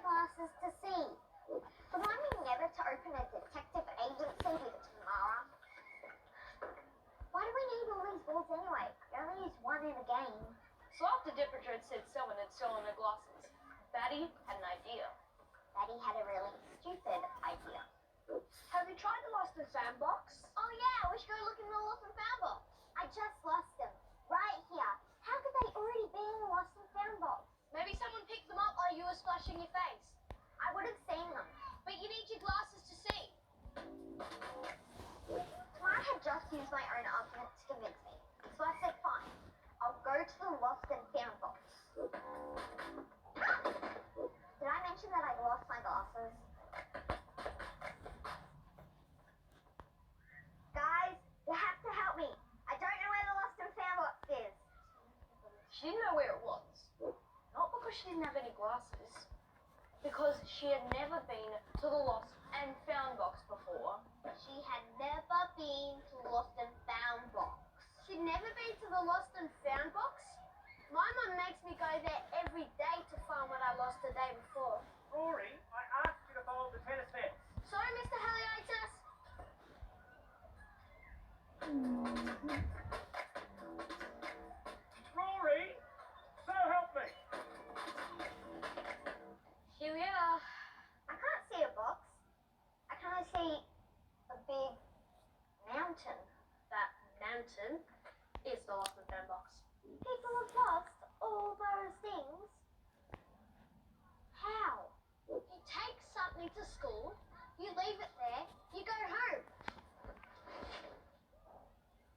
glasses to see. Remind me never to open a detective agency with Tamara. Why do we need all these balls anyway? We only use one in a game. So after Dipper had said someone had stolen her glasses, Batty had an idea. Batty had a really stupid idea. Have you tried the Lost and Found box? Oh yeah, we should go look in the Lost and Found box. I just lost them. Right here. How could they already be in the Lost and Found box? Maybe someone picked them up while you were splashing your face. I would have seen them. But you need your glasses to see. Tamara had just used my own argument to convince me. So I said, fine. I'll go to the Lost and Found box. Did I mention that I lost my glasses? Guys, you have to help me. I don't know where the Lost and Found box is. She didn't know where it was. Not because she didn't have any glasses. Because she had never been to the Lost and Found box before. She had never been to the Lost and Found box. She'd never been to the Lost and Found box? My mum makes me go there every day to find what I lost the day before. Rory, I asked you to follow the tennis nets. Sorry, Mr. Heliatus. Rory, so help me. Here we are. I can't see a box. I can only see a big mountain. That mountain is the Lost and Found box. People have lost all those things. How? You take something to school, you leave it there, you go home.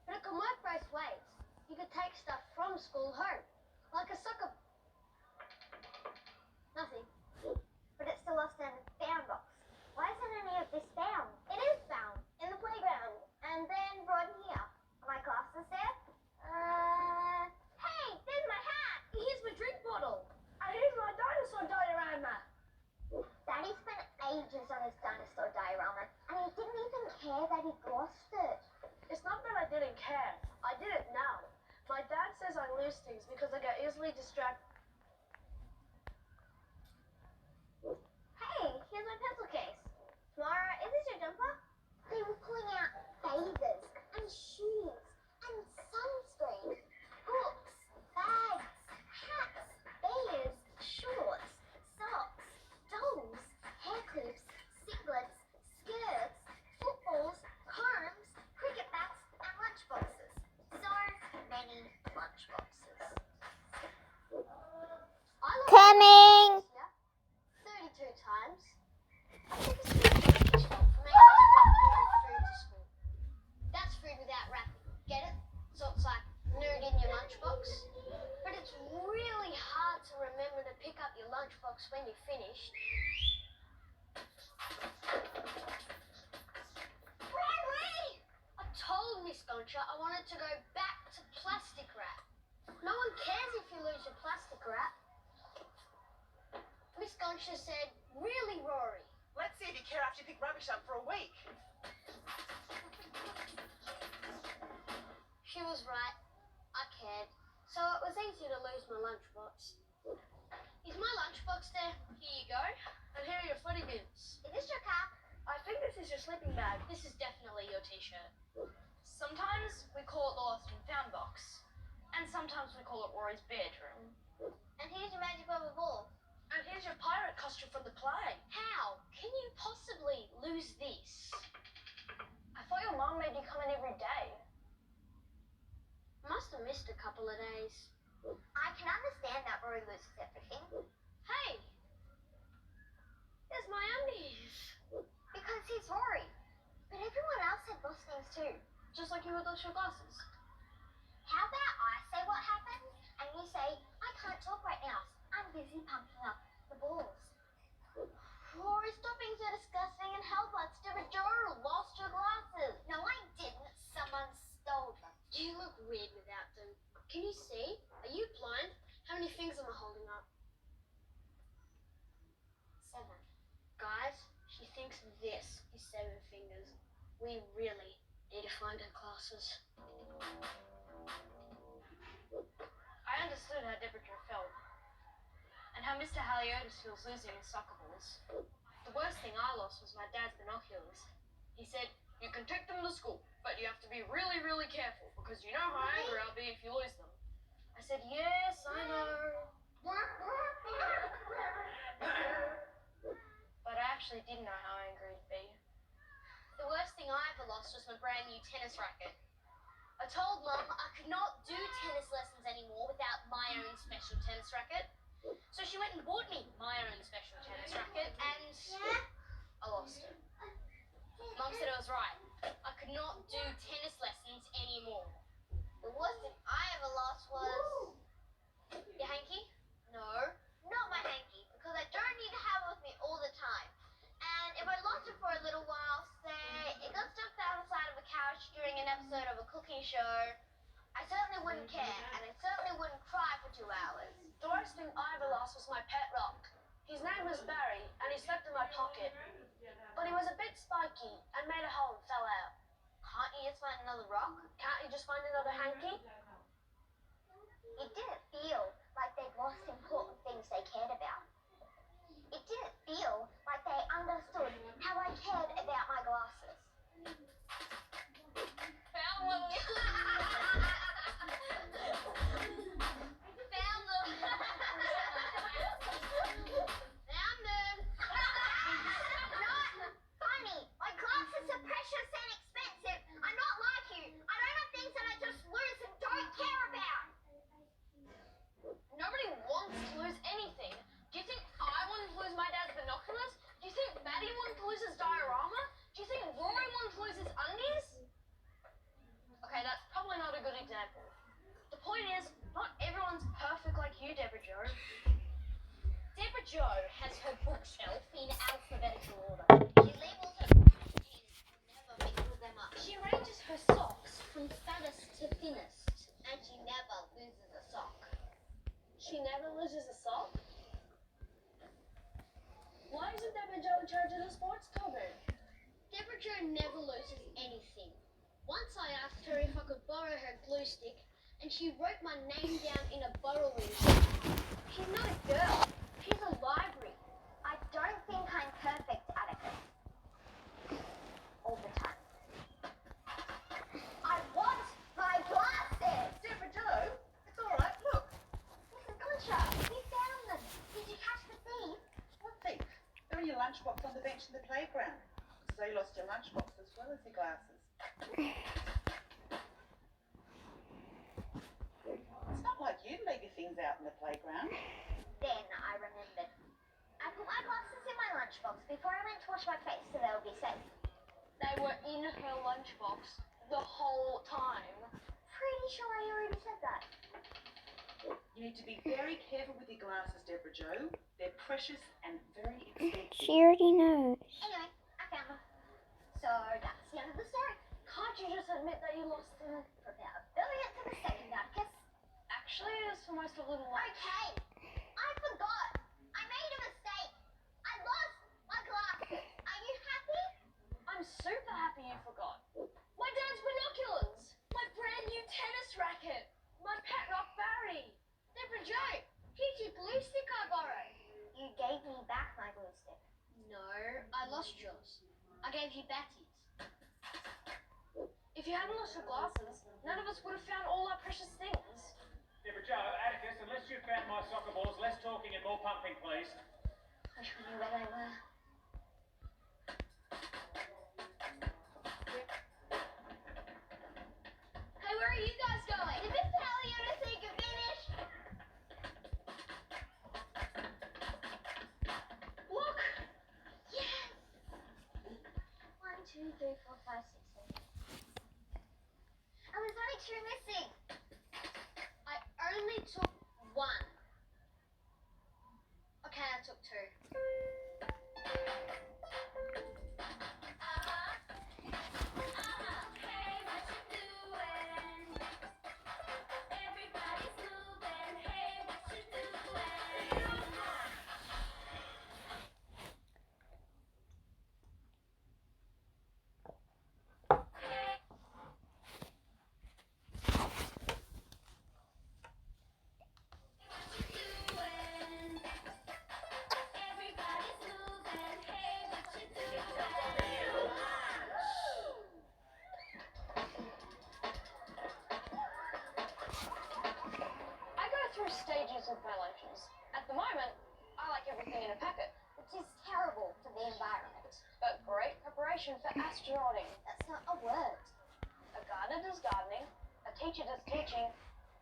But it can work both ways. You could take stuff from school home, like a soccer. Nothing. But it's the Lost and Found box. Why isn't any of this found? It is found in the playground and then brought here. Are my glasses there? Hey, there's my hat. Here's my drink bottle. And here's my dinosaur diorama. Daddy spent ages on his dinosaur diorama, and he didn't even care that he lost it. It's not that I didn't care. I did it now. My dad says I lose things because I get easily distracted. Hey, here's my pencil case. Tamara, is this your jumper? They were pulling out bathers and shoes and sunscreen, books, bags, hats, bears, shorts, socks, dolls, hair clips, singlets, skirts, footballs, combs, cricket bats, and lunchboxes. So many lunchboxes. I lost Coming! here 32 times. I took a spoon to the kitchen for making us bring food to school. That's food without wrapping. Get it? So it's like nude in your lunchbox. But it's really hard to remember to pick up your lunchbox when you're finished. Rory! I told Miss Goncha I wanted to go back to plastic wrap. No one cares if you lose your plastic wrap. Miss Goncha said, really, Rory? Let's see if you care after you pick rubbish up for a week. She was right. I cared. So it was easy to lose my lunchbox. Is my lunchbox there? Here you go. And here are your footy bins. Is this your cap? I think this is your sleeping bag. This is definitely your t-shirt. Sometimes we call it the Lost and Found box. And sometimes we call it Rory's bedroom. And here's your magic rubber ball. And here's your pirate costume from the play. How can you possibly lose this? I thought your mom made you come in every day. Must have missed a couple of days. I can understand that Rory loses everything. Hey! There's my undies. Because he's Rory. But everyone else had lost things too. Just like you with those your glasses. How about I say what happened, and you say, I can't talk right now. I'm busy pumping up the balls. Rory, stop being so disgusting and help us. Joe lost your glasses. No, I didn't. Someone stole them. You look weird without them. Can you see? Are you blind? How many fingers am I holding up? 7. Guys, she thinks this is 7 fingers. We really need to find her glasses. I understood how Deborah felt. And and how Mr. Haliotis feels losing his soccer balls. The worst thing I lost was my dad's binoculars. He said, "You can take them to school, but you have to be really, really careful because you know how angry I'll be if you lose them." I said, "Yes, I know." But I actually didn't know how angry he'd be. The worst thing I ever lost was my brand new tennis racket. I told Mum I could not do tennis lessons anymore without my own special tennis racket. So she went and bought me my own special tennis racket, and I lost it. Mum said I was right. I could not do tennis lessons anymore. The worst thing I ever lost was your hanky? No, not my hanky, because I don't need to have it with me all the time. And if I lost it for a little while, say it got stuck down the side of a couch during an episode of a cooking show, I certainly wouldn't care, and I certainly wouldn't cry for 2 hours. The worst thing I ever lost was my pet rock. His name was Barry, and he slept in my pocket. But he was a bit spiky and made a hole and fell out. Can't you just find another rock? Can't you just find another hanky? It didn't feel like they'd lost important things they cared about. It didn't feel like they understood how I cared about my glasses. Found them. Found them. Found them. Not funny. My glasses are precious and expensive. I'm not like you. I don't have things that I just lose and don't care about. Nobody wants to lose anything. Do you think I wanted to lose my dad's binoculars? Do you think Batty wanted to lose his diorama? Do you think Rory wanted to lose his undies? Okay, that's probably not a good example. The point is, not everyone's perfect like you, Deborah Joe. Deborah Joe has her bookshelf in alphabetical order. She labels her packages and never mixes them up. She arranges her socks from fattest to thinnest, and she never loses a sock. She never loses a sock? Why isn't Deborah Joe in charge of the sports cupboard? Deborah Joe never loses anything. Once I asked her if I could borrow her glue stick, and she wrote my name down in a borrowing book. She's not a girl. She's a library. I don't think I'm perfect, Atticus. All the time. I want my glasses! Deborah Joe, it's all right. Look, Mrs. Glitcher, we found them. Did you catch the thief? what thief? They're in your lunchbox on the bench in the playground. So you lost your lunchbox as well as your glasses. It's not like you'd leave your things out in the playground. Then I remembered. I put my glasses in my lunchbox before I went to wash my face so they would be safe. They were in her lunchbox the whole time. Pretty sure I already said that. You need to be very careful with your glasses, Deborah Joe. They're precious and very expensive. She already knows. Anyway, I found them. So that's the end of the story. Can't you just admit that you lost them? For about a billionth of a second, Atticus. Actually, it was for most of little life. Okay, I forgot. I made a mistake. I lost my glasses. Are you happy? I'm super happy you forgot. My dad's binoculars! My brand new tennis racket! My pet rock Barry! Deborah Joe, here's your glue stick I borrowed. You gave me back my glue stick. No, I lost yours. I gave you Batty's. If you hadn't lost your glasses, none of us would have found all our precious things. Deborah Joe, Atticus, unless you've found my soccer balls, less talking and more pumping, please. Wish we knew where they were. Hey, where are you guys going? Did Mr. Haliotis say you could finish? Look! Yes! 1, 2, 3, 4, 5, 6, 7. And there's only 2 missing. I only took one. Okay, I took two. expression for astronauting. That's not a word. A gardener does gardening, a teacher does teaching.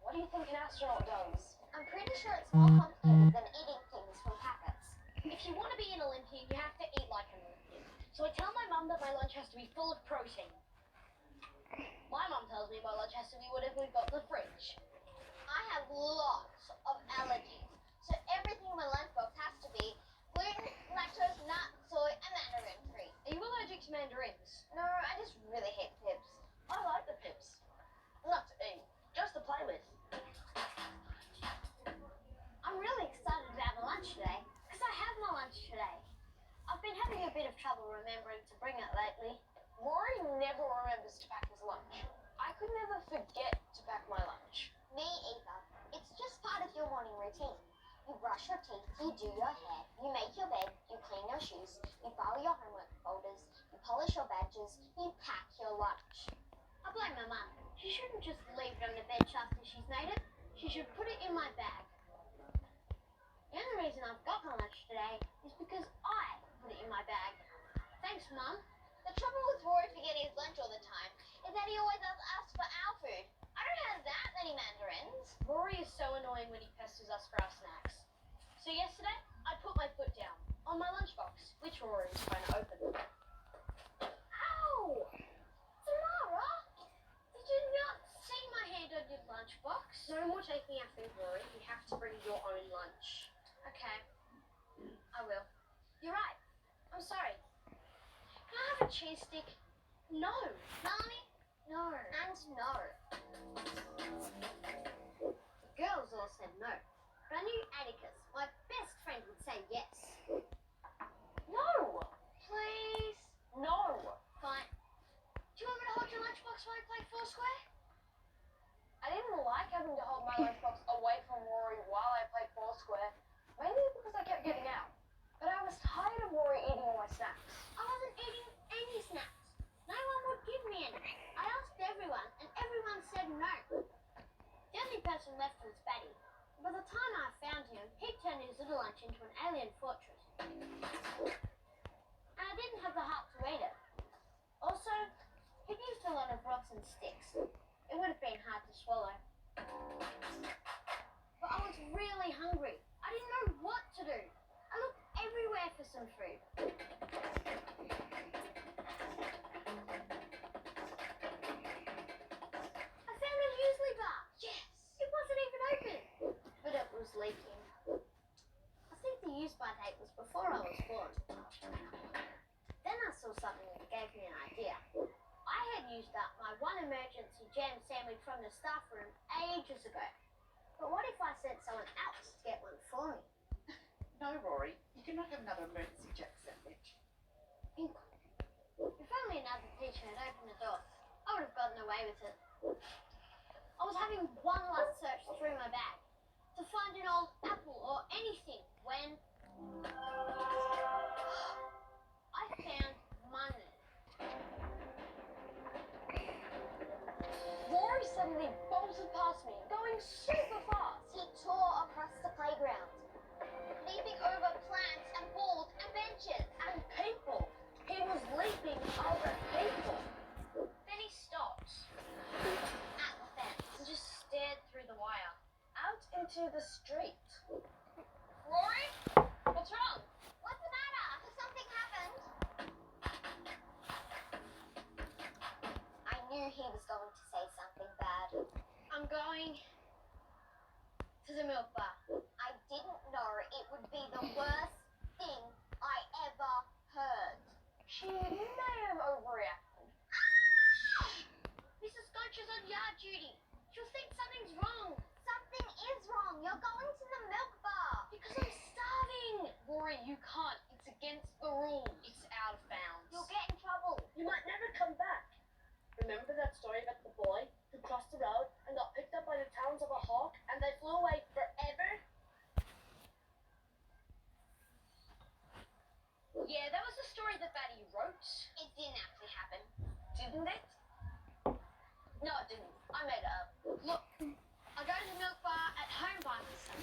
What do you think an astronaut does? I'm pretty sure it's more complicated than eating things from packets. If you want to be an Olympian, you have to eat like an Olympian. So I tell my mum that my lunch has to be full of protein. My mum tells me my lunch has to be whatever we've got in the fridge. I have lots of allergies, so everything in my lunchbox has to be gluten, lactose, nut, soy, and mandarin free. Are you allergic to mandarins? No, I just really hate pips. I like the pips. Not to eat, just to play with. I'm really excited to have a lunch today, because I have my lunch today. I've been having a bit of trouble remembering to bring it lately. Rory never remembers to pack his lunch. I could never forget to pack my lunch. Me either. It's just part of your morning routine. You brush your teeth, you do your hair, you make your bed, you clean your shoes, you file your homework folders, you polish your badges, you pack your lunch. I blame my mum. She shouldn't just leave it on the bed after she's made it. She should put it in my bag. The only reason I've got my lunch today is because I put it in my bag. Thanks, Mum. The trouble with Rory forgetting his lunch all the time is that he always asks for our food. I don't have that many mandarins. Rory is so annoying when he pesters us for our snacks. So yesterday, I put my foot down on my lunchbox, which Rory was trying to open. Ow! Tamara! Did you not see my hand on your lunchbox? No more taking our food, Rory. You have to bring your own lunch. Okay, I will. You're right. I'm sorry. Can I have a cheese stick? No. Melanie? No. And no. The girls all said no. But I knew Atticus, my best friend, would say yes. No! Please? No! Fine. Do you want me to hold your lunchbox while I play Foursquare? I didn't like having to hold my lunchbox away from Rory while I played Foursquare, mainly because I kept getting out. But I was tired of Rory eating all my snacks. I wasn't eating any snacks. No one would give me any. I asked everyone, and everyone said no. The only person left was Batty. By the time I found him, he'd turned his little lunch into an alien fortress. And I didn't have the heart to eat it. Also, he'd used a lot of rocks and sticks. It would have been hard to swallow. But I was really hungry. I didn't know what to do. I looked everywhere for some food. I found a muesli bar. Yes! It wasn't even open. But it was leaking. I think the use-by date was before I was born. Then I saw something that gave me an idea. I had used up my one emergency jam sandwich from the staff room ages ago. But what if I sent someone else to get one for me? No, Rory, you cannot have another emergency jack sandwich. If only another teacher had opened the door, I would have gotten away with it. I was having one last search through my bag to find an old apple or anything when I found money. Rory suddenly bolted past me, going super fast. He tore across the playground, leaping over plants and balls and benches. And people. He was leaping over people. Then he stopped At the fence. and just stared through the wire. Out into the street. Rory, what's wrong? What's the matter? Has something happened? I knew he was going to say something bad. I'm going to the milk bar. I didn't know it would be the worst thing I ever heard. She may have overreacted. Mrs. Scotch is on yard duty. She'll think something's wrong. Something is wrong. You're going to the milk bar. Because I'm starving. Rory, you can't. It's against the rules. It's out of bounds. You'll get in trouble. You might never come back. Remember that story about the boy who crossed the road and got picked up by the talons of a hawk and they flew away forever? Yeah, that was the story that Batty wrote. It didn't actually happen. Didn't it? No, it didn't. I made it up. Look, I go to the milk bar at home by myself.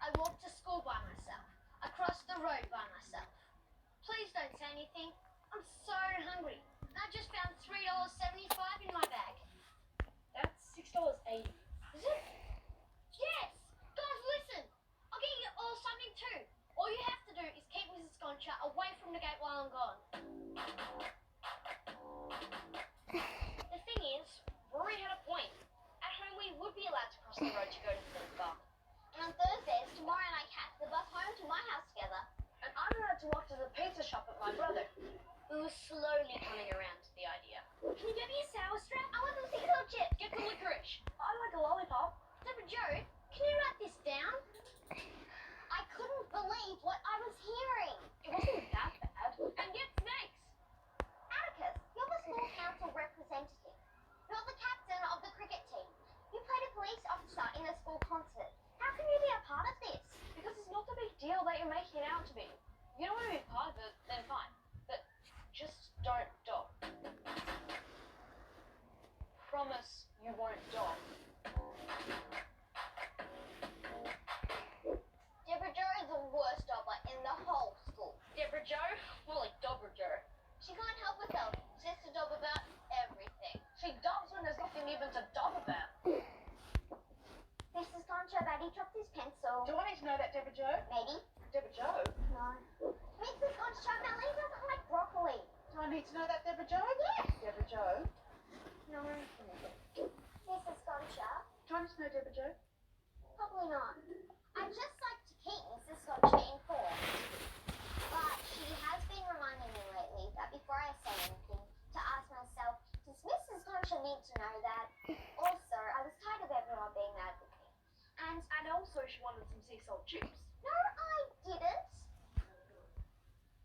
I walk to school by myself. I cross the road by myself. Please don't say anything. I'm so hungry. We were slowly coming around to the idea. Can you get me a sour strap? I want some sea salt chips. Get the licorice. I like a lollipop. Deborah Joe, can you write this down? I couldn't believe what I was hearing. It wasn't that bad. And get snakes. Atticus, you're the school council representative. You're the captain of the cricket team. You played a police officer in a school concert. How can you be a part of this? Because it's not the big deal that you're making it out to be. If you don't want to be a part of it, then fine. But just don't dog. Promise you won't dog. Deborah Joe is the worst dobber in the whole school. Deborah Joe? More like Dobra Joe. She can't help herself. She has to dob about everything. She dobs when there's nothing even to dob about. Mrs. Concho, Batty dropped his pencil. Do I need to know that, Deborah Joe? Maybe. Deborah Joe? No. Mrs. Concho, Melanie doesn't like broccoli. Do I need to know that, Deborah Joe? Yes. Deborah Joe? No. Mrs. Concho? Do I need to know Deborah Joe? Probably not. I'd just like to keep Mrs. Concho informed. But she has been reminding me lately that before I say anything, to ask myself, does Mrs. Concho need to know that? Also, I was tired of everyone being mad with me. And also she wanted some sea salt chips. No, I didn't.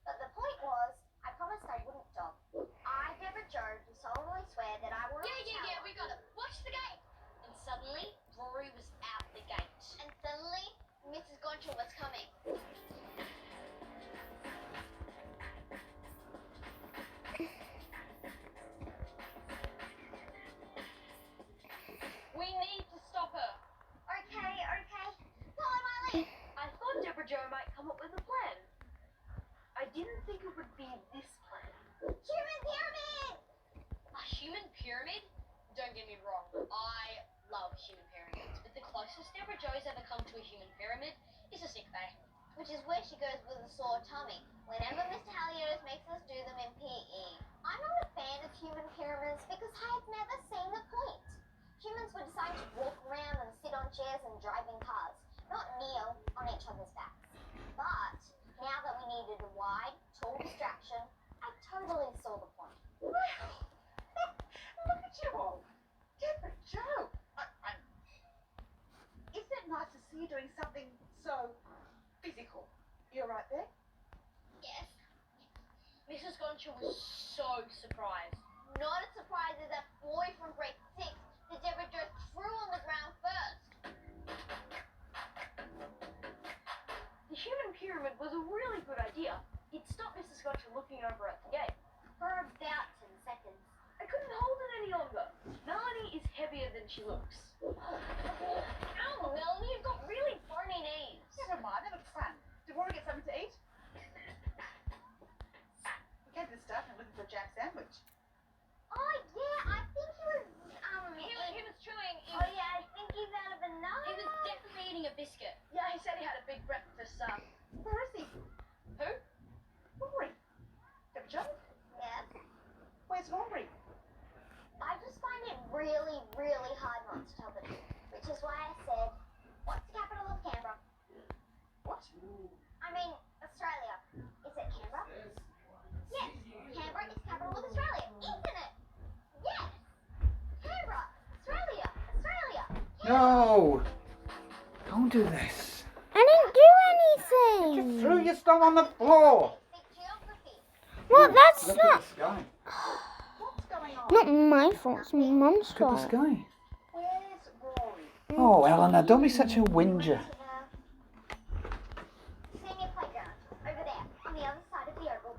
But the point was, I promised I wouldn't dog. I, Deborah Joe, do solemnly swear that I will not Yeah, we got it. Watch the gate. And suddenly, Rory was out the gate. And suddenly, Mrs. Goncha was coming. We need to stop her. Okay. Follow my lead. I thought Deborah Joe might come up with a plan. I didn't think it would be this plan. Human pyramid! A human pyramid? Don't get me wrong, I love human pyramids, but the closest Deborah Joe's ever come to a human pyramid is a sick bay. Which is where she goes with a sore tummy. Whenever Mr. Halios makes us do them in PE. I'm not a fan of human pyramids because I have never seen the point. Humans were designed to walk around and sit on chairs and drive in cars, not kneel on each other's backs. But now that we needed a wide, tall distraction, I totally saw the point. Look at you all. Deborah Joe. Isn't it nice to see you doing something so physical? You're right there? Yes. Mrs. Goncha was so surprised. Not as surprised as that boy from grade 6 that Deborah Joe threw on the ground first. The human pyramid was a really good idea. It stopped Mrs. Goncha looking over at the gate. For about 10 seconds. I couldn't hold it any longer. Melanie is heavier than she looks. Ow, Melanie, you've got really bony knees. Never mind, that looks fun. Did Rory get something to eat? We came to the start and looking for a jam sandwich. Oh yeah, I think he was He was chewing. Oh yeah, I think he's out of banana. He was definitely eating a biscuit. Yeah, he said he had a big breakfast. Where is he? Who? Rory. Deborah Joe? Yes. Where's Rory? I just find it really, really hard not to tell the truth, which is why I said, what's the capital of Canberra? What? I mean, Australia. Is it Canberra? Yes, Canberra is capital of Australia, isn't it? Yes. Canberra, Australia. No! Don't do this. I didn't do anything. You threw your stuff on the floor. Basic geography. Well, that's Look not at the sky. What's going on? not my fault. It's my mum's Look at the fault. sky. Where's Rory? Oh, Eleanor, don't be such a whinger. Senior playground, over there, on the other side of the oval.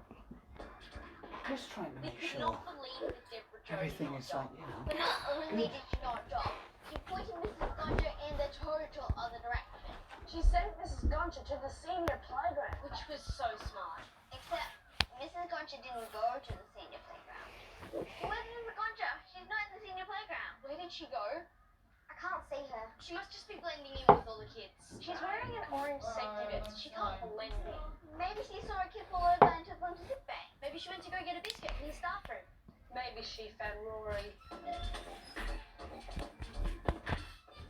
Just trying to We make could sure not believe that Deborah Joe everything did is not like, But not only did she not dog, she pointed Mrs. Gonja in the total other direction. She sent Mrs. Goncha to the senior playground. which was so smart. Except Mrs. Goncha didn't go to the senior playground. Where's Mrs. Goncha? She's not in the senior playground. Where did she go? I can't see her. She must just be blending in with all the kids. She's wearing an orange safety vest. She can't blend in. Maybe she saw a kid fall over and took them to sick bay. Maybe she went to go get a biscuit in the staff room. Maybe she found Rory.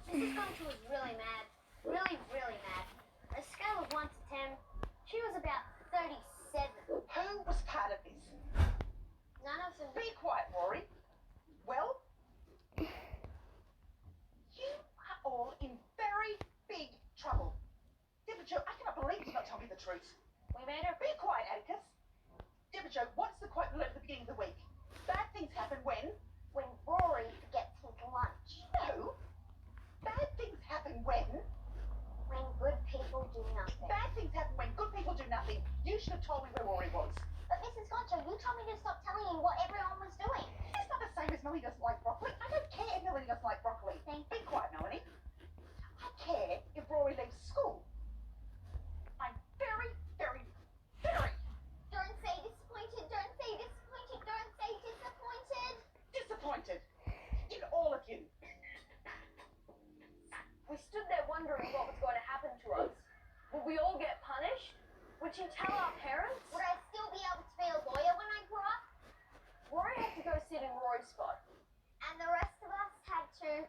Mrs. Goncha was really mad. Really, really mad. On a scale of 1 to 10, she was about 37. Who was part of this? None of them. Be quiet, Rory. Well, you are all in very big trouble. Deborah Jo, I cannot believe you've not told me the truth. We made her. Be quiet, Atticus. Deborah Jo, what's the quote we learned at the beginning of the week? Bad things happen when? When Rory forgets his lunch. No. Bad things happen when? When good people do nothing. Bad things happen when good people do nothing. You should have told me where Rory was. But Mrs. Gotcha, you told me to stop telling you what everyone was doing. It's not the same as Melanie doesn't like broccoli. I don't care if Melanie doesn't like broccoli. Be quiet, Melanie. I care if Rory leaves school. I'm very, very, very Don't say disappointed, don't say disappointed, don't say disappointed. disappointed in all of you. We stood there wondering what was going to happen to us. Would we all get punished? Would she tell our parents? Would I still be able to be a lawyer when I grow up? Rory had to go sit in Rory's spot. And the rest of us had to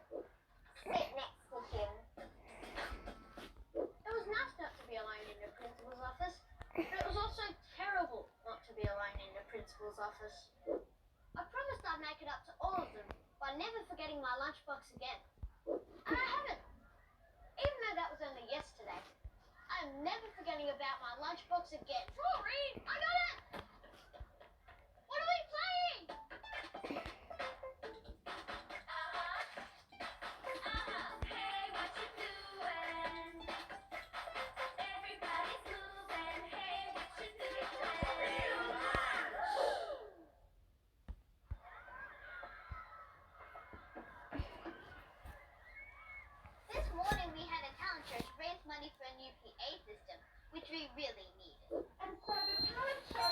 sit next to him. It was nice not to be alone in the principal's office, but it was also terrible not to be alone in the principal's office. I promised I'd make it up to all of them by never forgetting my lunchbox again. And I haven't. Even though that was only yesterday. I'm never forgetting about my lunchbox again. Rory, I got it! What are we playing? Hey, what you doing? Everybody's moving. Hey, what you doing? This morning we had a talent show to raise money for a new PA system, which we really needed. And so the talent show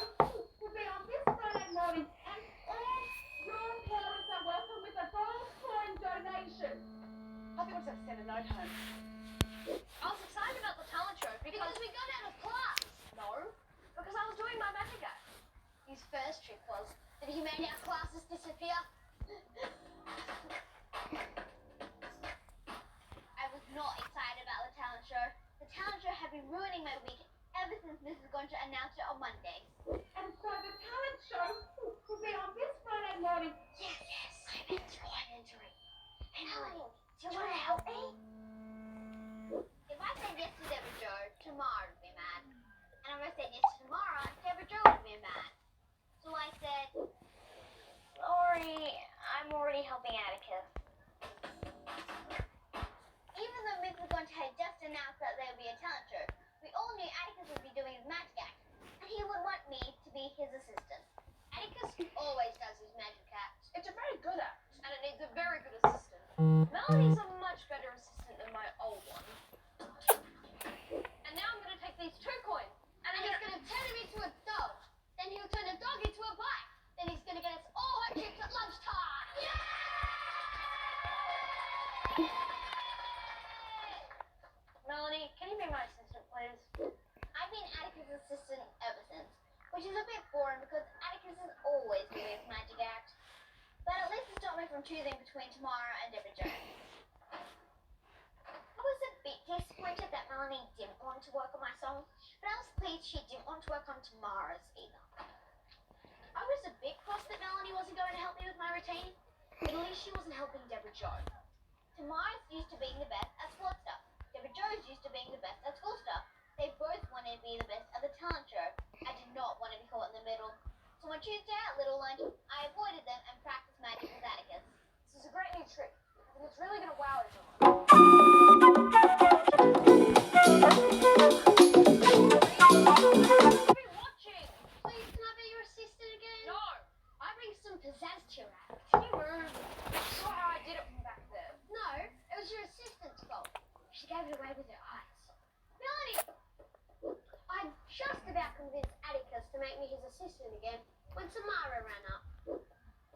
will be on this Friday morning, and all your parents are welcome with a gold coin donation. I think we'll just have to send a note home. I was excited about the talent show Because we got out of class. No, because I was doing my magic act. His first trick was that he made our classes disappear. I was not excited about the talent show. The talent show had been ruining my week ever since Mrs. Goncha announced it on Monday. And so the talent show will be on this Friday morning. Yes, I'm entering. Hey, Melanie, do you want to help me? If I said yes to Deborah Jo, Tamara would be mad. And if I said yes to Tamara, Deborah Jo would be mad. So I said, Rory, I'm already helping Atticus. even though Mrs. Goncha had just announced that there would be a talent show, we all knew Atticus would be doing his magic act, and he would want me to be his assistant. Atticus always does his magic act. It's a very good act. And it needs a very good assistant. Melanie's a much better assistant than my old one. And now I'm going to take these 2 coins. And he's gonna turn him into a dog. Then he'll turn a dog into a bike. Then he's gonna get us all hot chips at lunchtime. Melanie, can you be my assistant, please? I've been Atticus' assistant ever since, which is a bit boring because Atticus is always doing his magic act. But at least it stopped me from choosing between Tamara and Deborah Jo. I was a bit disappointed that Melanie didn't want to work on my song, but I was pleased she didn't want to work on Tamara's either. I was a bit cross that Melanie wasn't going to help me with my routine, but at least she wasn't helping Deborah Jo. Tamara's used to being the best at sports stuff. Deborah Jo's used to being the best at school stuff. They both wanted to be the best at the talent show. I did not want to be caught in the middle. So on Tuesday at Little Lunch, I avoided them and practiced magic with Atticus. This is a great new trick. I think it's really going to wow everyone. I've been watching. Please, can I be your assistant again? No. I bring some pizzazz to your act. Can you move? You saw how I did it from back there. No, it was your assistant's fault. She gave it away with her eyes. Melanie! I just about convinced Atticus to make me his assistant again when Tamara ran up.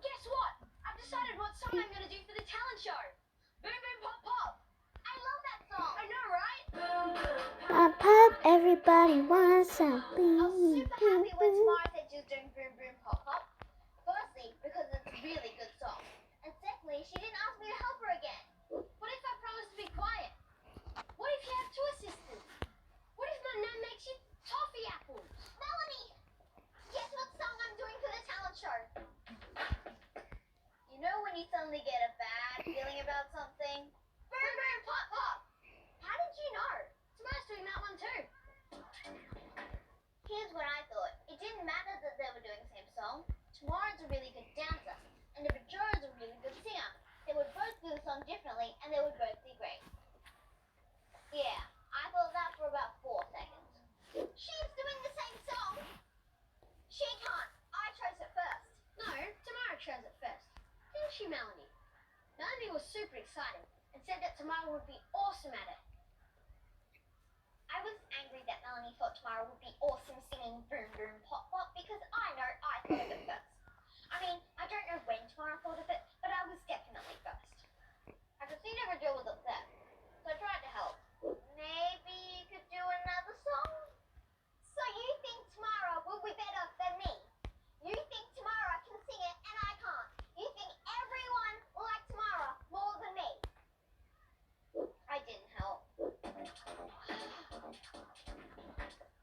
Guess what? I've decided what song I'm going to do for the talent show. Boom Boom Pop Pop. I love that song. I know, right? Pop, pop, everybody wants I something. was super happy when Tamara said she was doing Boom Boom Pop Pop. Firstly, because it's a really good song. And secondly, she didn't ask me to help her again. What if I promise to be quiet? What if you have 2 assistants? What if my nan makes you toffee apples? Melanie, guess what song I'm doing for the talent show? super excited and said that Tamara would be awesome at it. I was angry that Melanie thought Tamara would be awesome singing Boom Boom Pop Pop because I know I thought of it first. I mean, I don't know when Tamara thought of it, but I was definitely first. I could see Deborah was upset, so I tried to help. Maybe you could do another song? So you think Tamara will be better than me? You think Tamara can sing it and I can't? You think everyone will like Tamara more than me? I didn't help.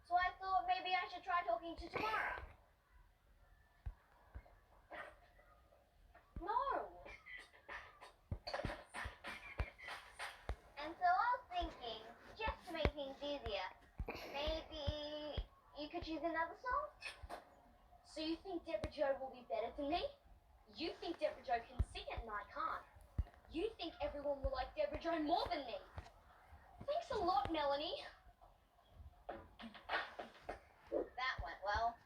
So I thought maybe I should try talking to Tamara. No. And so I was thinking, just to make things easier, maybe you could choose another song? So you think Deborah Jo will be better than me? You think Deborah Jo can sing it and I can't. You think everyone will like Deborah Jo more than me. Thanks a lot, Melanie. That went well.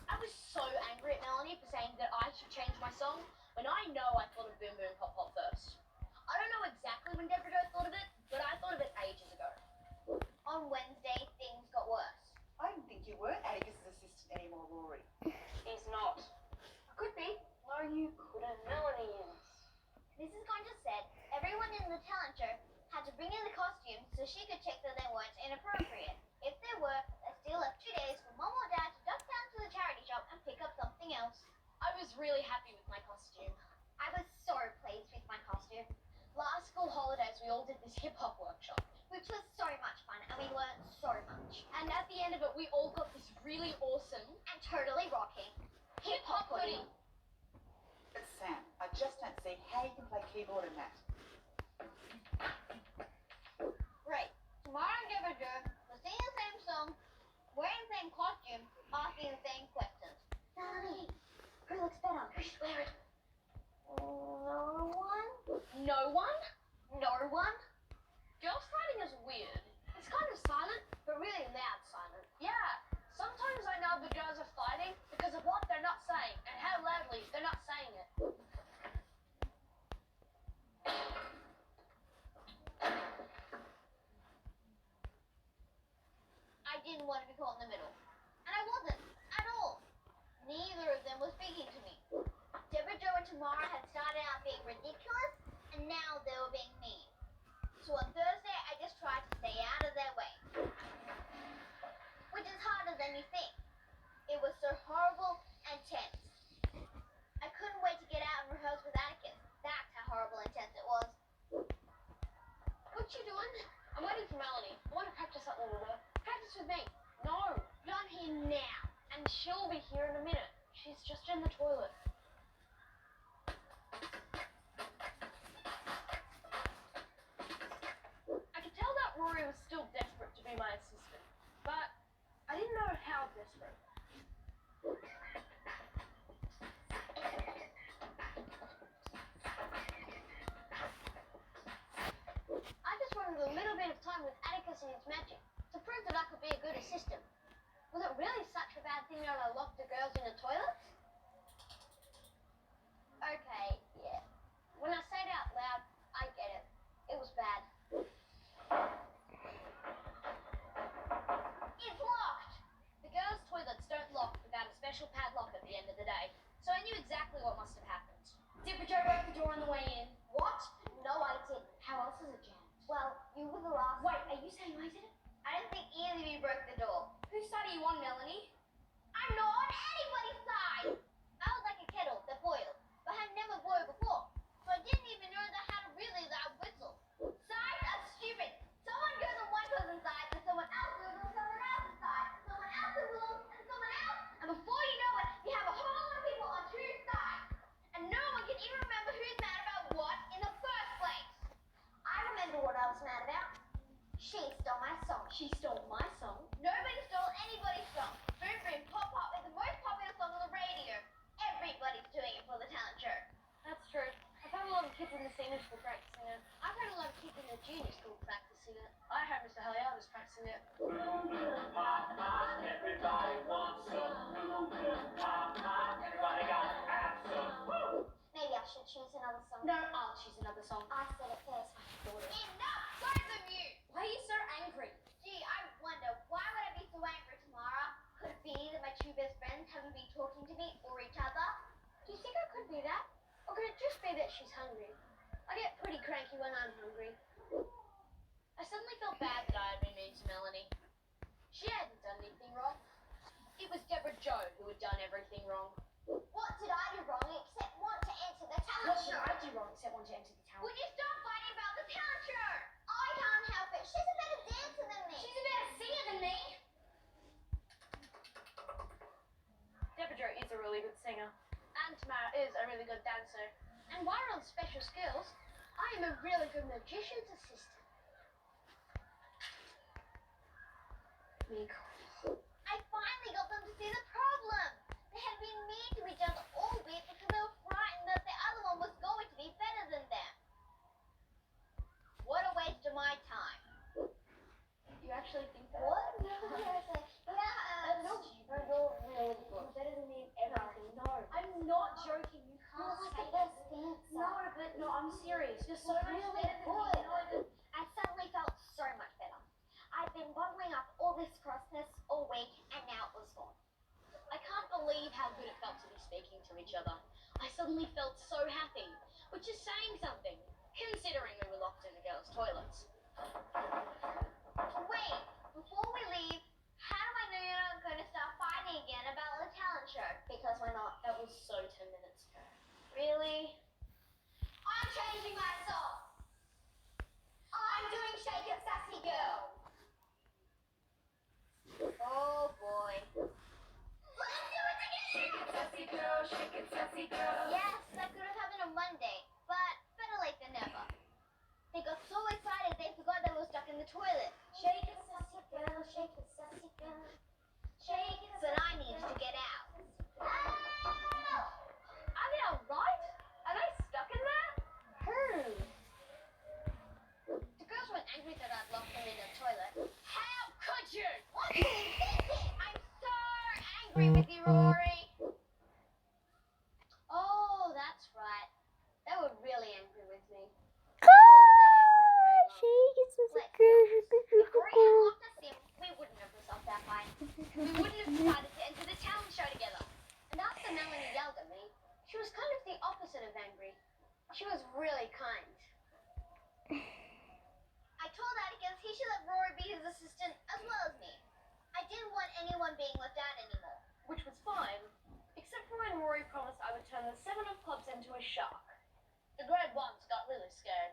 I was so angry at Melanie for saying that I should change my song when I know I thought of Boom Boom Pop Pop first. I don't know exactly when Deborah Jo thought of it, but I thought of it ages ago. On Wednesday, things got worse. I didn't think you were Atticus's assistant anymore, Rory. He's not. I could be. No, you couldn't. Melanie is. Mrs. Gonja said everyone in the talent show had to bring in the costumes so she could check that they weren't inappropriate. If they were, they still left 2 days for Mom or Dad to duck down to the charity shop and pick up something else. I was really happy with my costume. I was so pleased with my costume, Last school holidays, we all did this hip-hop workshop. which was so much fun and we learned so much. And at the end of it, we all got this really awesome And totally rocking. hip-hop hoodie. But Sam, I just don't see how you can play keyboard in that. Great. Tomorrow and Deborah Jo will sing the same song, wearing the same costume, asking the same questions. Melanie, who looks better? Who should wear it? No one? No one? No one? Girls fighting is weird. It's kind of silent, but really loud silent. Yeah. Sometimes I know the girls are fighting because of what they're not saying and how loudly they're not saying it. I didn't want to be caught in the middle. And I wasn't, at all. Neither of them was speaking to me. Deborah Jo and Tamara had started out being ridiculous, and now they were being mean. So on Thursday, I just tried to stay out of their way. Which is harder than you think. It was so horrible and tense. I couldn't wait to get out and rehearse with Atticus. That's how horrible and tense it was. What you doing? I'm waiting for Melanie. I want to practice something with her. Practice with me. No, I'm here now. And she'll be here in a minute. She's just in the toilet. I could tell that Rory was still desperate to be my assistant, but I didn't know how desperate. I just wanted a little bit of time with Atticus and his magic to prove that I could be a good assistant. Was it really such a bad thing that I locked the girls in the toilets? Okay, yeah. When I say it out loud, I get it. It was bad. It's locked! The girls' toilets don't lock without a special padlock at the end of the day, so I knew exactly what must have happened. Deborah Jo broke the door on the way in. What? No, I didn't. How else is it jammed? Well, you were the last. Wait, are you saying I did it? I don't think either of you broke the door. Whose side are you on, Melanie? I'm not on anybody's side! I was like a kettle that boiled, but had never boiled before, so I didn't even know that I had a really loud whistle. Sides are stupid. Someone goes on one person's side, and someone else goes on someone else's side, and someone else goes on and someone else, and before you know it, you have a whole lot of people on two sides, and no one can even remember who's mad about what in the first place. I remember what I was mad about. She stole my song. She stole my song. Nobody stole anybody's song. Boom Boom Pop Pop is the most popular song on the radio. Everybody's doing it for the talent show. That's true. I've had a lot of kids in the senior school practicing it. I've heard a lot of kids in the junior school practicing it. I heard Mr. Halliard was practicing it. Boom, boom, pop, pop, everybody wants some. Boom, boom, pop, pop, everybody got to have some. Woo! Maybe I should choose another song. song. No, I'll choose another song. I said it first. Enough! Both of you! Why are you so angry? Gee, I wonder, why would I be so angry, Tamara? Could it be that my two best friends haven't been talking to me or each other? Do you think it could be that? Or could it just be that she's hungry? I get pretty cranky when I'm hungry. I suddenly felt bad that I had been mean to Melanie. She hadn't done anything wrong. It was Deborah Joe who had done everything wrong. What did I do wrong except want to enter the talent What did show? I do wrong except want to enter the town? Would you stop fighting about the talent show? I can't help it. She's a better dancer than me. She's a better singer than me. Deborah Joe is a really good singer. And Tamara is a really good dancer. And while we're on special skills, I am a really good magician's assistant. I finally got them to see the problem. They had been mean to each other all week because they were frightened that the other one was going to be better than them. What a waste of my time. You actually think that? What? No, you're really good. You're better than me in everything. No. I'm not joking. You You're can't like say the that. best dancer. No, I'm serious. You're so much Really better than me. good. I suddenly felt so much better. I've been bottling up all this crossness all week, and now it was gone. I can't believe how good it felt to be speaking to each other. I suddenly felt so happy, which is saying something, considering we were locked in the girls' toilets. Wait, before we leave, how do I know you're not going to start fighting again about the talent show? Because we're not. That was so 10 minutes ago. Really? I'm changing my song. I'm doing Shake It Sassy Girl. Oh boy. Let's do it again! Shake it, sassy girl, shake it, sassy girl. Yes, that could have happened on Monday, but better late than never. They got so excited they forgot they were stuck in the toilet. Shake it, sassy girl. Shake it, sassy girl. Shake it. But I needed to get out. Are they alright? Are they stuck in there? Who? The girls weren't angry that I'd locked them in the toilet. How could you? What are you thinking? I'm so angry with you, Rory. Oh, that's right. They were really angry with me. Shake it, sassy Let's girl. If Rory had locked us in, we wouldn't have resolved that fight. We wouldn't have decided to enter the talent show together. And after Melanie yelled at me, she was kind of the opposite of angry. She was really kind. I told Atticus he should let Rory be his assistant as well as me. I didn't want anyone being left out anymore. Which was fine, except for when Rory promised I would turn the 7 of clubs into a shark. The grade ones got really scared.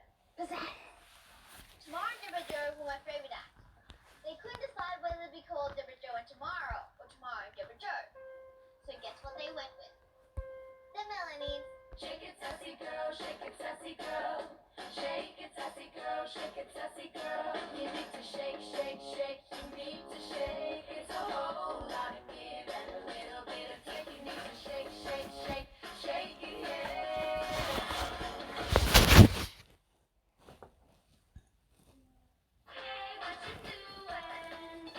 Tomorrow and Deborah Joe were my favorite act. They couldn't decide whether to be called Deborah Joe and Tomorrow or Tomorrow and Deborah Joe. So guess what they went with? The Melanies. Shake it, sassy girl, shake it, sassy girl. Shake it, sassy girl, shake it, sassy girl. You need to shake, shake, shake. You need to shake. It's a whole lot of give and a little bit of take. You need to shake, shake, shake, shake it, yeah. Hey, what you doing?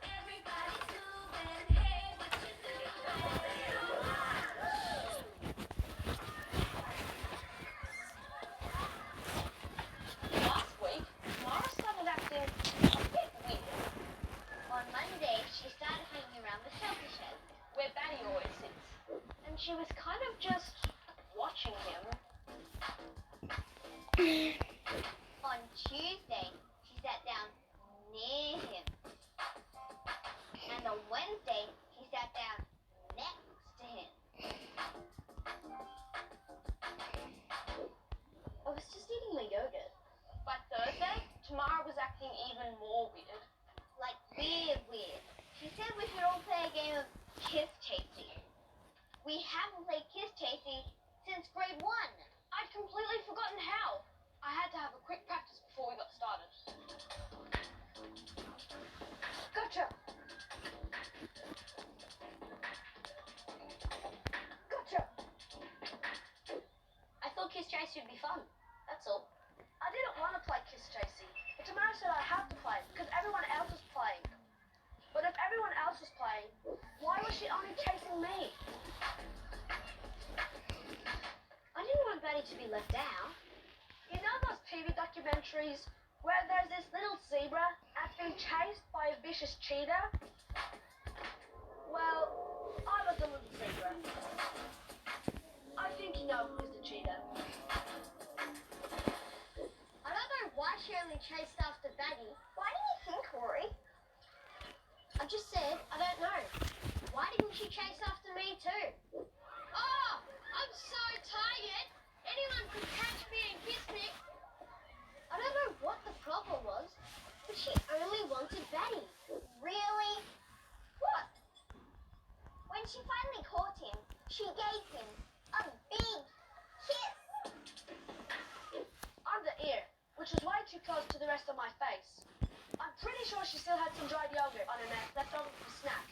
Everybody's moving. Hey, what you doing? Last week, Mara started acting a bit weird, On Monday, she started hanging around the shelter shed. where Batty always sits. And she was kind of just watching him. On Tuesday, she sat down near him. And on Wednesday, she sat down next to him. I was just eating my yogurt. By Thursday, Tamara was acting even more weird. Like weird. She said we should all play a game of kiss chasing. We haven't played kiss chasing since grade 1. I'd completely forgotten how. I had to have a quick practice before we got started. Gotcha! Gotcha! I thought Kiss Chase would be fun. That's all. I didn't want to play Kiss Chasing, but Tamara said I had to play because everyone else was playing. But if everyone else was playing, why was she only chasing me? I didn't want Betty to be left out. You know those TV documentaries where there's this little zebra that's being chased by a vicious cheetah? Well, I was a little zebra. I think you know who's the cheetah. I don't know why she only chased after Batty. Why do you think, Rory? I just said, I don't know. Why didn't she chase after me too? Oh, I'm so tired. Anyone could catch me and kiss me. I don't know what the problem was, but she only wanted Batty. Really? What? When she finally caught him, she gave him a big kiss. On the ear, which was way too close to the rest of my face. I'm pretty sure she still had some dried yogurt on her neck left over from a snack.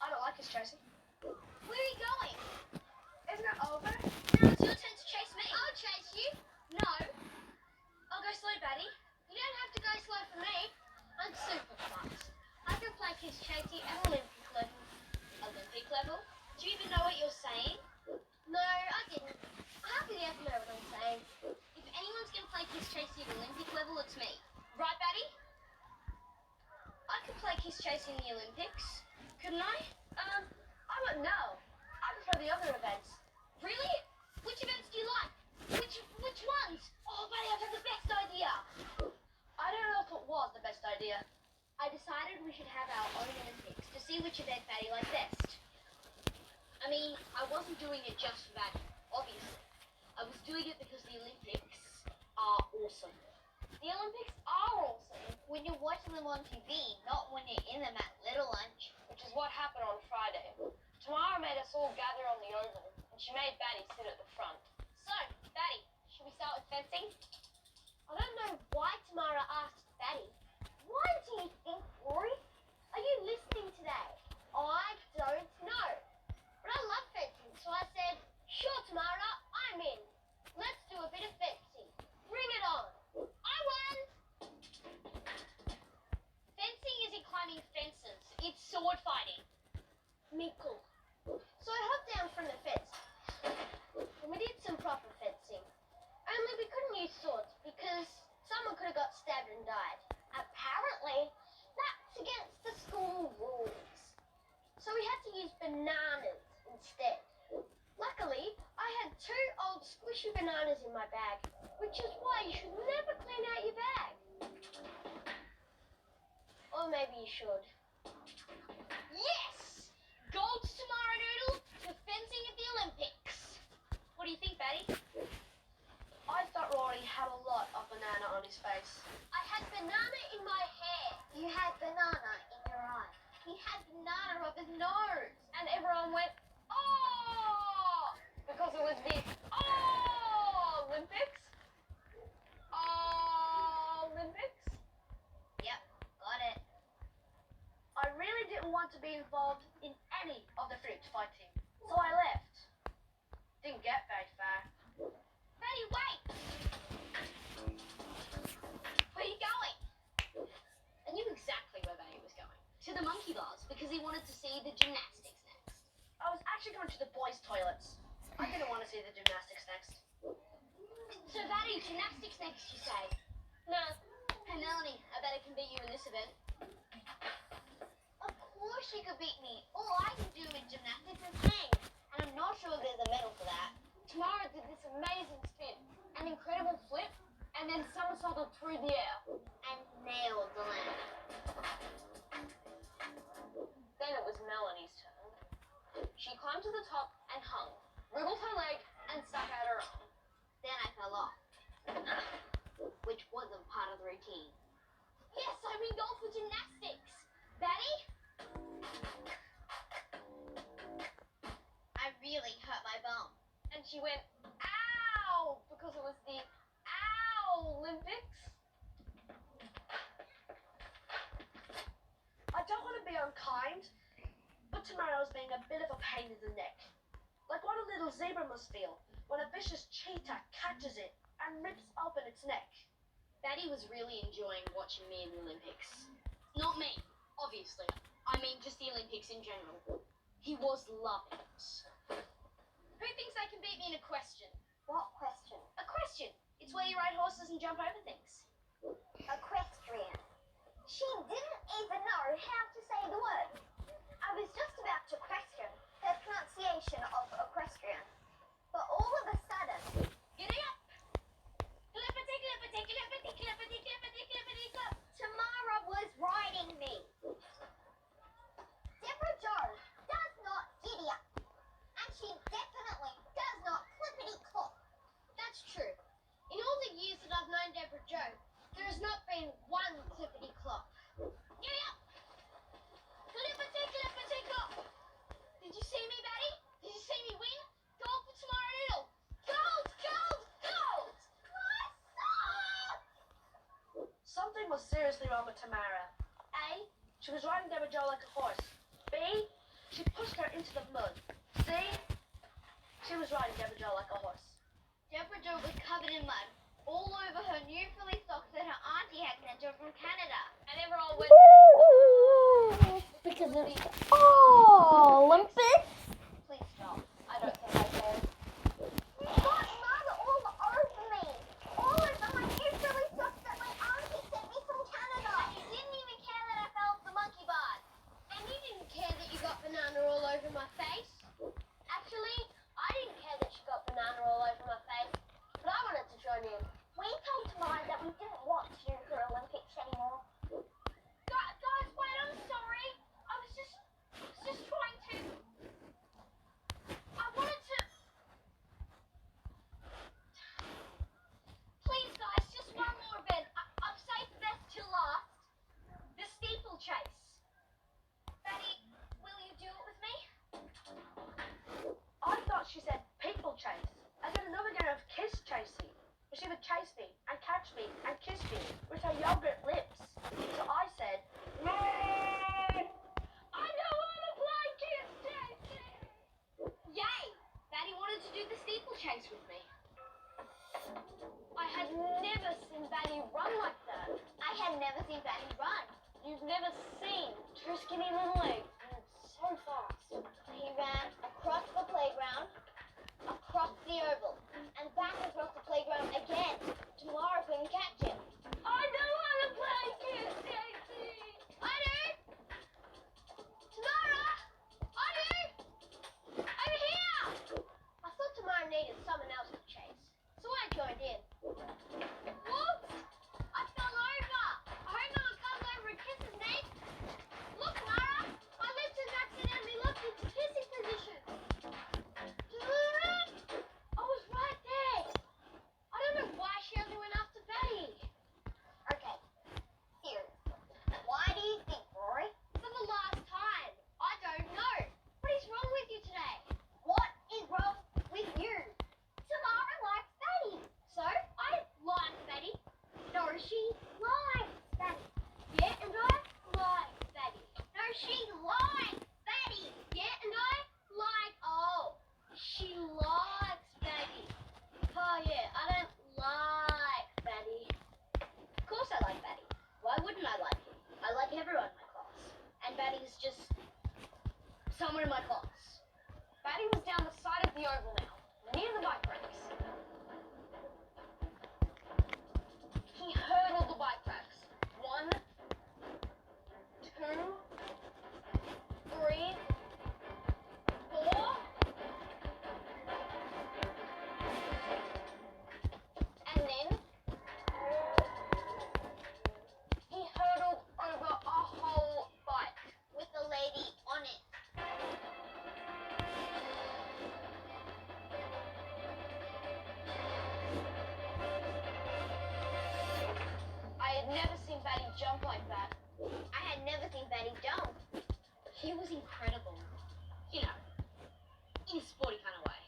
I don't like this, Tracy. Where are you going? Isn't it over? Now it's your turn to chase me. I'll chase you. No. I'll go slow, Batty. You don't have to go slow for me. I'm super fast. I can play Kiss Chasey at Olympic level. Olympic level? Do you even know what you're saying? No, I didn't. I hardly ever know what I'm saying. If anyone's going to play Kiss Chasey at Olympic level, it's me. Right, Batty? I could play Kiss Chasey in the Olympics. Couldn't I? I don't know. I prefer the other events. Really? Which events do you like? Which ones? Oh, buddy, I've had the best idea. I don't know if it was the best idea. I decided we should have our own Olympics to see which event Batty liked best. I mean, I wasn't doing it just for Batty, obviously. I was doing it because the Olympics are awesome. The Olympics are awesome when you're watching them on TV, not when you're in them at Little Lunch. Which is what happened on Friday. Tamara made us all gather on the oval, and she made Batty sit at the front. So, Batty, should we start with fencing? I don't know why Tamara asked Batty. Why do you think, Rory? Are you listening today? I don't know. But I love fencing, so I said, sure, Tamara, I'm in. Let's do a bit of fencing. Bring it on. I won! Fencing isn't climbing fences, it's sword fighting. Mickle. So I hopped down from the fence. And we did some proper fencing. Only we couldn't use swords because someone could have got stabbed and died. Apparently, that's against the school rules. So we had to use bananas instead. Luckily, I had 2 old squishy bananas in my bag, which is why you should never clean out your bag. Or maybe you should. Yes! Gold to Tamara Noodle for fencing at the Olympics. What do you think, Batty? I thought Rory had a lot of banana on his face. I had banana in my hair. You had banana in your eye. He had banana up his nose. And everyone went, oh! Because it was the Olympics? Olympics? Yep, got it. I really didn't want to be involved in any of the fruit fighting, so I left. Didn't get very far. Betty, wait! Where are you going? I knew exactly where Batty was going. To the monkey bars, because he wanted to see the gymnastics next. I was actually going to the boys' toilets. I didn't want to see the gymnastics next. So, Betty, gymnastics next, you say? No. Hey, Melanie, I bet I can beat you in this event. Of course you could beat me. All I can do in gymnastics is hang. And I'm not sure there's a medal for that. Tamara did this amazing spin, an incredible flip, and then somersaulted through the air. And nailed the land. Then it was Melanie's turn. She climbed to the top and hung, wriggled her leg, and stuck out her arm. Then I fell off. Which wasn't part of the routine. Yes, I'm in goal for gymnastics. Betty? I really hurt my bum. And she went, ow, because it was the Olympics. I don't want to be unkind, but Tamara was being a bit of a pain in the neck. Like what a little zebra must feel when a vicious cheetah catches it and rips open its neck. Betty was really enjoying watching me in the Olympics. Not me, obviously. I mean just the Olympics in general. He was loving it. Who Who thinks they can beat me in a question? What question? A question. It's where you ride horses and jump over things. Equestrian. She didn't even know how to say the word. I was just about to question the pronunciation of equestrian. But all of a sudden, Giddy up! Clippity, clippity, clippity, clippity, clippity, clippity, clip. Tamara was riding me. Deborah Joe does not giddy up. And she definitely does not clippity clop. That's true. In all the years that I've known Deborah Joe, there has not been one clippity clop. Giddy up! Clippity, clippity, clop. Did you see me, Batty? Did you see me win? Gold for Tamara Noodle. Gold, gold, gold! Something was seriously wrong with Tamara. A, she was riding Deborah Joe like a horse. B, she pushed her into the mud. C, she was riding Deborah Joe like a horse. Deborah Joe was covered in mud, all over her new Philly socks that her auntie had sent her from Canada. And everyone went, Because it's Olympics. Please stop. I don't think I can. You got mud all over me. All over my new Philly socks that my auntie sent me from Canada. And you didn't even care that I fell off the monkey bars. And you didn't care that you got banana all over my face. Actually, I didn't care that she got banana all over my face, but I wanted to join in. We told Tamara that we didn't want to do her Olympics anymore. guys, wait, I'm sorry. I was just trying to. I wanted to. Please, guys, just one more event. I've saved the best till last. The steeplechase. Betty, will you do it with me? I thought she said people chase. I got another game of kiss chasing. She would chase me and catch me and kiss me with her yogurt lips. So I said, "Meh." I don't want to play kiss chasing. Yay! Betty wanted to do the steeplechase with me. I had never seen Betty run like that. I had never seen Betty run. You've never seen her skinny little legs move so fast. He ran across the playground, across the oval, and back across the playground again. Tamara couldn't catch him. I don't want to play kiss chasing. I do. Tamara, I do. Over here. I thought Tamara needed someone else to chase, so I joined in. Whoops! I fell over. I hope no one comes over and kisses me. Look, Tamara, my lips have accidentally locked into kissing position. I was right there. I don't know why she only went after Betty. Okay, seriously. Why do you think, Rory? For the last time, I don't know. What is wrong with you today? What is wrong with you? Tamara likes Betty. So, I like Betty. No, she likes Betty. Yeah, and I like Betty. No, she likes Betty. Yeah, and I like. Oh, she likes Betty. Oh yeah, I don't like Betty. Of course I like Betty. Why wouldn't I like him? I like everyone in my class. And Betty's just someone in my class. Betty was down the side of the oval now, near the bike racks. He hurdled the bike racks. 1, 2, 3, 4. And then he hurdled over a whole bike. With the lady on it. I had never seen Betty jump like that. I had never seen Betty jump. He was incredible. You know, in a sporty kind of way.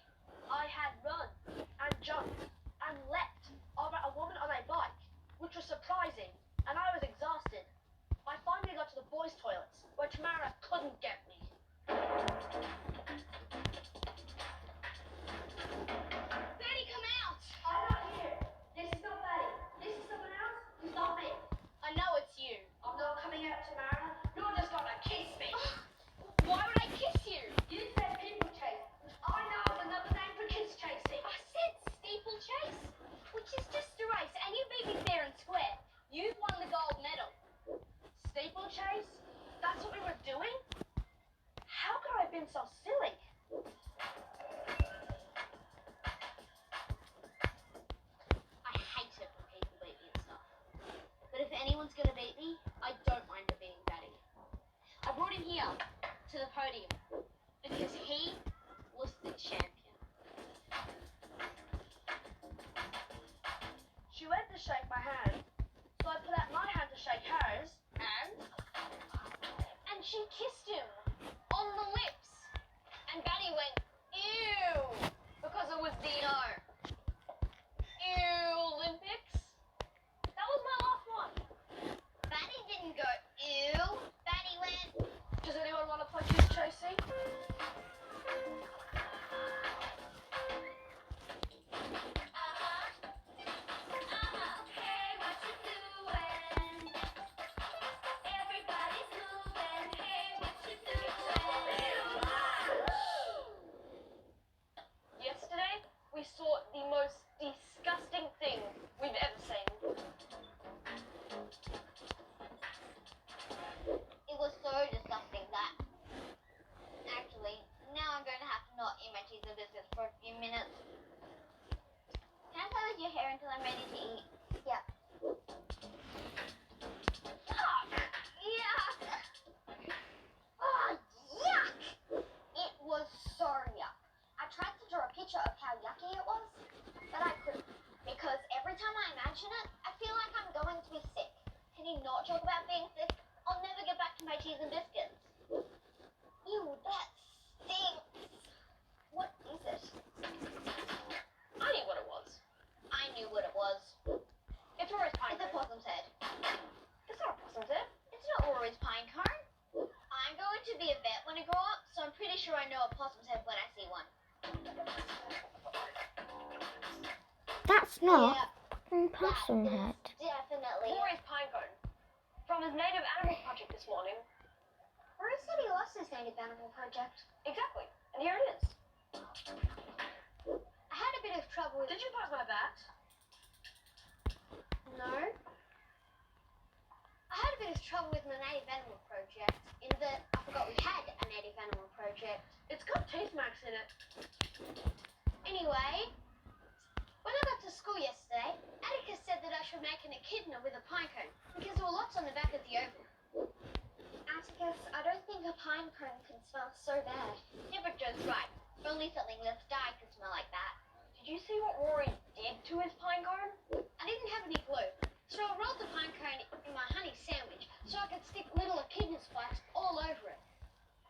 I had run and jumped and leapt over a woman on a bike, which was surprising, and I was exhausted. I finally got to the boys' toilets, where Tamara couldn't get me. Betty, come out! I'm not here. This is not Betty. This is someone else who's not me. I know it's you. I'm not coming out, Tamara. You're just gonna kiss me. Why would I kiss you? You said people chase. I know it's another name so silly. I hate it when people beat me and stuff. But if anyone's gonna beat me, I don't mind them beating Daddy. I brought him here to the podium because he was the champion. She went to shake my hand, so I put out my hand to shake hers, And she kissed him on the lips. And Batty went, ew, because it was the Olympics. That was my last one. Batty didn't go, ew. Batty went, does anyone want to play Kiss Chasing? Hey, what you doing? Everybody's moving. Hey, what you doing? Yesterday, we saw the most disgusting thing we've ever seen. it was so disgusting that. Actually, now I'm going to have to not eat my cheese and biscuits for a few minutes. Can I play with your hair until I'm ready to eat? Yeah. Yuck! Yuck! Oh, yuck! It was so yuck. I tried to draw a picture of how yucky it was, but I couldn't. Because every time I imagine it, I feel like I'm going to be sick. Can you not talk about being sick? I'll never get back to my cheese and biscuits. Ew, that stinks. What is it? I knew what it was. I knew what it was. It's Rory's pine It's a cone. possum's head. It's not a possum's head. It's not Rory's pine cone. I'm going to be a vet when I grow up, so I'm pretty sure I know a possum's head when I see one. That's not Yeah, a possum head. definitely. Rory's pine cone. From his native animal project this morning. Rory said he lost his native animal project. Exactly. And here it is. I had a bit of trouble with... Did you pass my bat? No? I had a bit of trouble with my native animal project in that I forgot we had a native animal project. It's got teeth marks in it. Anyway, when I got to school yesterday, Atticus said that I should make an echidna with a pine cone because there were lots on the back of the oval. Atticus, I don't think a pine cone can smell so bad. Yeah, but Joe's right. Only something that's died could smell like that. Did you see what Rory did to his pine cone? I didn't have any glue, so I rolled the pine cone in my honey sandwich so I could stick little echidna spikes all over it.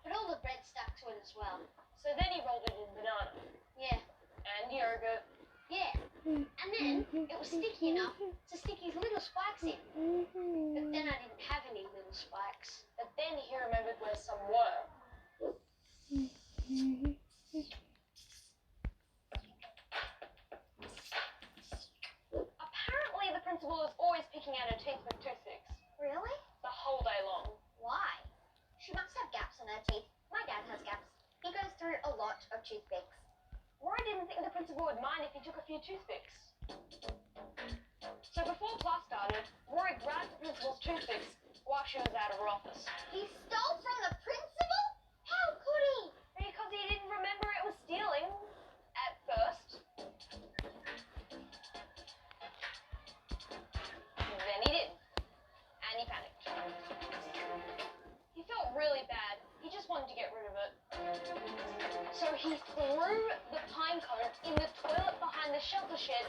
But all the bread stuck to it as well. So then he rolled it in banana. Yeah, And yogurt. yeah. And then it was sticky enough to stick his little spikes in. But then I didn't have any little spikes. But then he remembered where some were. Apparently the principal is always picking at her teeth with toothpicks. Really? The whole day long. Why? She must have gaps in her teeth. My dad has gaps. He goes through a lot of toothpicks. Rory didn't think the principal would mind if he took a few toothpicks. So before class started, Rory grabbed the principal's toothpicks while she was out of her office. He stole from the principal? How could he? Because he didn't remember it was stealing at first. Then he did. And he panicked. He felt really bad. He just wanted to get rid of it. So he threw the pine cone in the toilet behind the shelter shed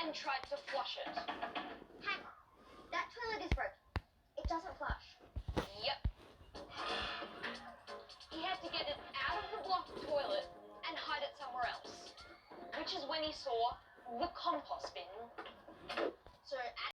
and tried to flush it. Hang on. That toilet is broken. It doesn't flush. Yep. He had to get it out of the blocked toilet and hide it somewhere else. Which is when he saw the compost bin.